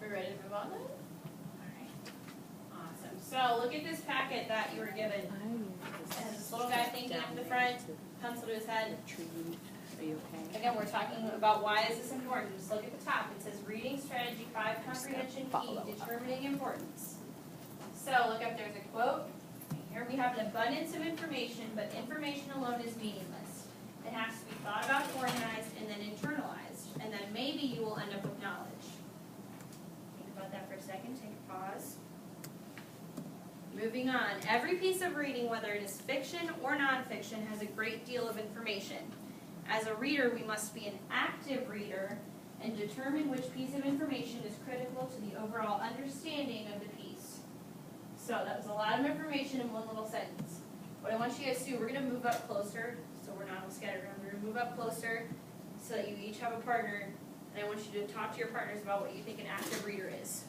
We're ready to move on then? Alright. Awesome. So look at this packet that you were given. It has this little guy thinking up the front, pencil to his head. Are you okay? Again, we're talking about why is this important. Just look at the top. It says reading strategy 5 comprehension key, determining importance. So look up, there's a quote. Here we have an abundance of information, but information alone is meaningless. It has to be thought about, organized, and then internalized. And then maybe you will end up with knowledge. Think about that for a second. Take a pause. Moving on. Every piece of reading, whether it is fiction or nonfiction, has a great deal of information. As a reader, we must be an active reader and determine which piece of information is critical to the overall understanding of the piece. So that was a lot of information in one little sentence. What I want you guys to do, we're going to move up closer, so we're not all scattered around. We're going to move up closer so that you each have a partner, and I want you to talk to your partners about what you think an active reader is.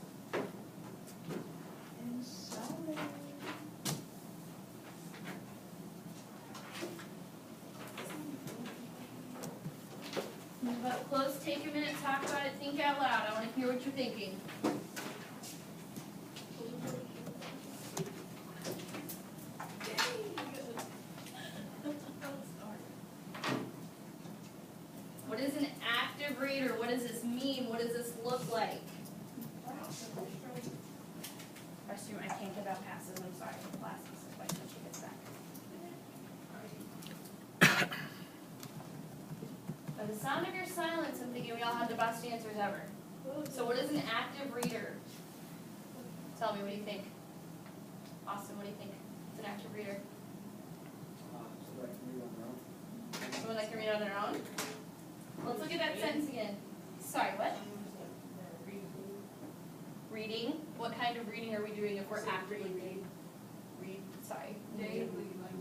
Move up close, take a minute, talk about it, think out loud. I want to hear what you're thinking. What is an active reader? What does this mean? What does this look like? Restroom, I can't give out passes. I'm sorry. Classes. Wait till she gets back. By the sound of your silence, I'm thinking we all have the best answers ever. So what is an active reader? Tell me, what do you think? Austin, what do you think? It's an active reader. Someone that can read on their own? Let's look at that sentence again. Sorry, what? Reading. What kind of reading are we doing if we're actively reading? Sorry.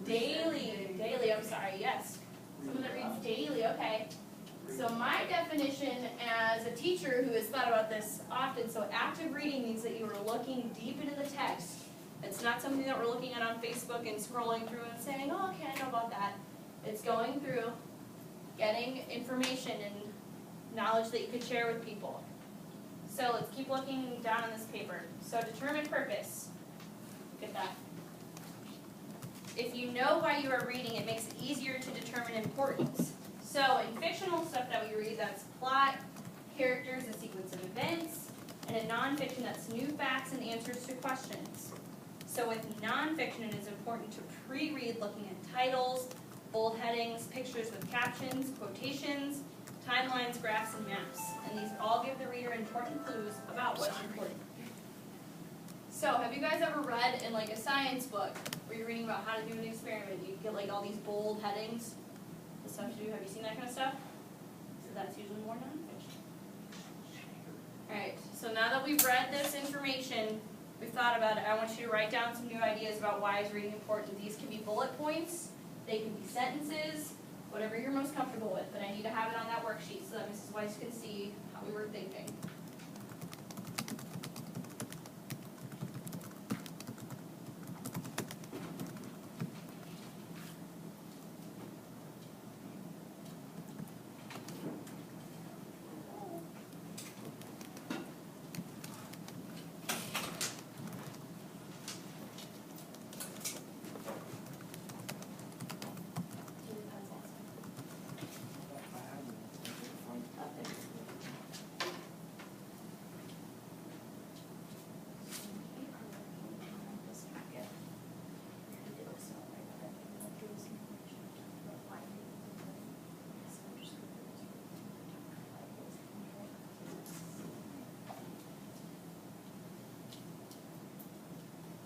Daily, I'm sorry, yes. Someone that reads daily, okay. So my definition as a teacher who has thought about this often, so active reading means that you are looking deep into the text. It's not something that we're looking at on Facebook and scrolling through and saying, oh, okay, I know about that. It's going through, getting information and knowledge that you could share with people. So let's keep looking down on this paper. So determine purpose. Look at that. If you know why you are reading, it makes it easier to determine importance. So in fictional stuff that we read, that's plot, characters, a sequence of events, and in nonfiction, that's new facts and answers to questions. So with nonfiction, it is important to pre-read looking at titles, bold headings, pictures with captions, quotations, timelines, graphs, and maps. And these all give the reader important clues about what's important. So have you guys ever read in like a science book where you're reading about how to do an experiment? You get like all these bold headings, the stuff to do. Have you seen that kind of stuff? So that's usually more nonfiction. Alright, so now that we've read this information, we've thought about it, I want you to write down some new ideas about why is reading important. These can be bullet points, they can be sentences, whatever you're most comfortable with, but I need to have it on that worksheet so that Mrs. Weiss can see how we were thinking.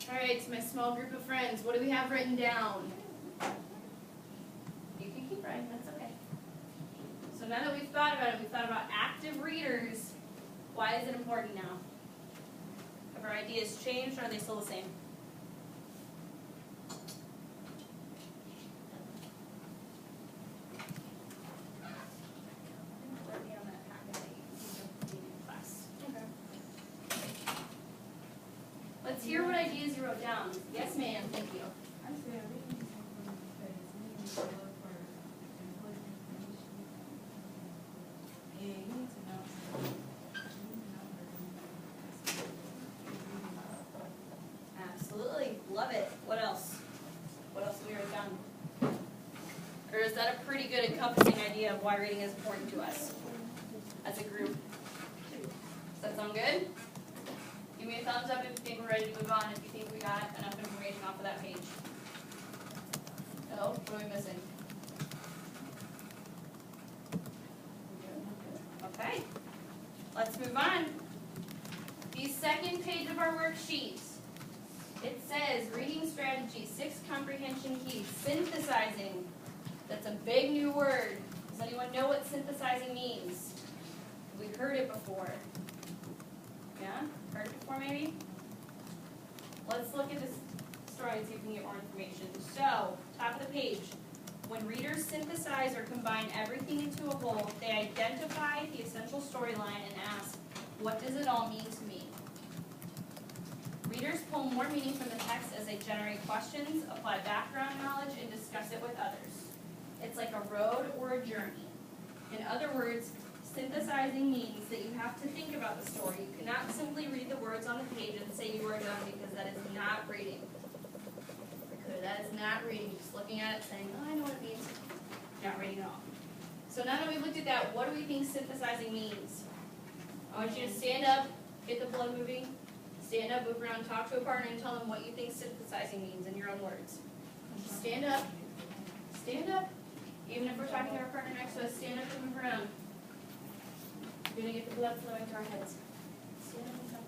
Alright, it's my small group of friends. What do we have written down? You can keep writing, that's okay. So now that we've thought about it, we've thought about active readers. Why is it important now? Have our ideas changed or are they still the same? Let's hear what ideas you wrote down. Yes, ma'am. Thank you. good encompassing idea of why reading is important to us as a group. Does that sound good? Give me a thumbs up if you think we're ready to move on, if you think we got enough information off of that page. No? What are we missing? Okay. Let's move on. The second page of our worksheet. It says reading strategy, 6 comprehension keys, synthesizing. That's a big new word. Does anyone know what synthesizing means? We've heard it before. Yeah? Heard it before maybe? Let's look at this story and see if we can get more information. So, top of the page. When readers synthesize or combine everything into a whole, they identify the essential storyline and ask, what does it all mean to me? Readers pull more meaning from the text as they generate questions, apply background knowledge, and discuss it with others. It's like a road or a journey. In other words, synthesizing means that you have to think about the story. You cannot simply read the words on the page and say you are done, because that is not reading. That is not reading. Just looking at it saying, oh, I know what it means. Not reading at all. So now that we've looked at that, what do we think synthesizing means? I want you to stand up, get the blood moving, stand up, move around, talk to a partner, and tell them what you think synthesizing means in your own words. Stand up. Stand up. Even if we're talking to our partner next to us, stand up and move around. We're going to get the blood flowing to our heads. Stand up and talk.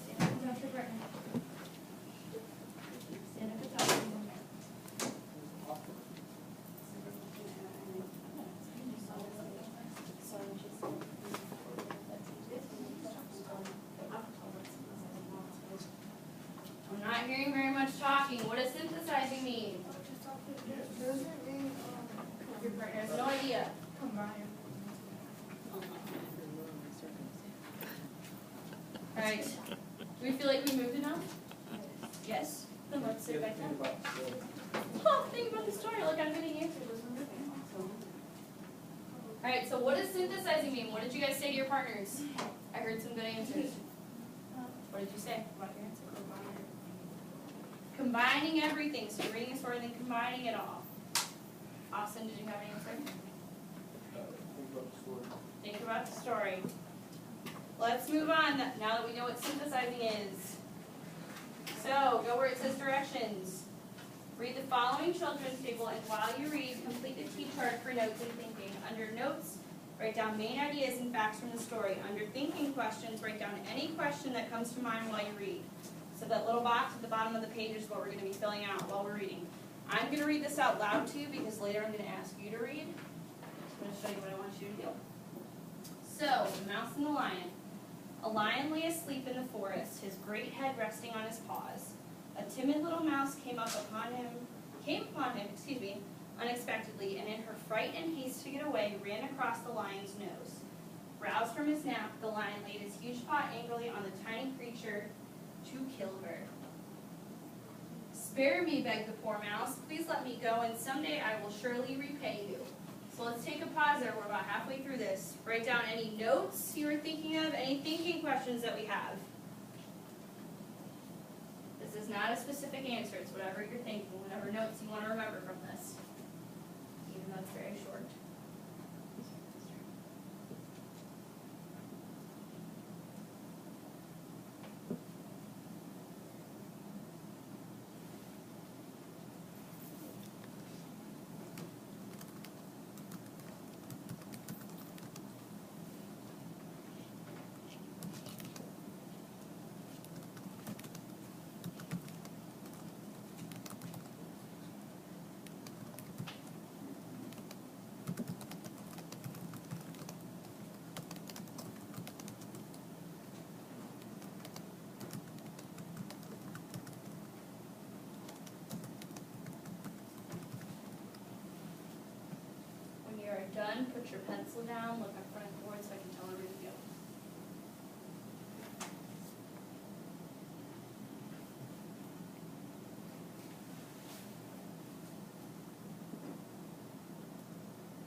Stand up and talk to your partner. Stand up and talk to your partner. I'm not hearing very much talking. What does synthesizing mean? Your partner has no idea. Alright. Do we feel like we moved enough? Yes? Then let's sit back down. Oh, think about the story. Look, I'm getting answers as we're moving. Alright, so what does synthesizing mean? What did you guys say to your partners? I heard some good answers. What did you say about your answer? Combining everything. So you're reading a story and then combining it all. Austin, did you have an answer? Think about the story. Let's move on now that we know what synthesizing is. So, go where it says directions. Read the following children's table, and while you read, complete the T chart for notes and thinking. Under notes, write down main ideas and facts from the story. Under thinking questions, write down any question that comes to mind while you read. So that little box at the bottom of the page is what we're going to be filling out while we're reading. I'm going to read this out loud to you because later I'm going to ask you to read. I'm going to show you what I want you to do. So, the mouse and the lion. A lion lay asleep in the forest, his great head resting on his paws. A timid little mouse came upon him, unexpectedly, and in her fright and haste to get away, ran across the lion's nose. Roused from his nap, the lion laid his huge paw angrily on the tiny creature to kill her. Spare me, begged the poor mouse. Please let me go, and someday I will surely repay you. So let's take a pause there. We're about halfway through this. Write down any notes you were thinking of, any thinking questions that we have. This is not a specific answer. It's whatever you're thinking, whatever notes you want to remember from this, even though it's very short. Done, put your pencil down, look up front of the board so I can tell everybody to go.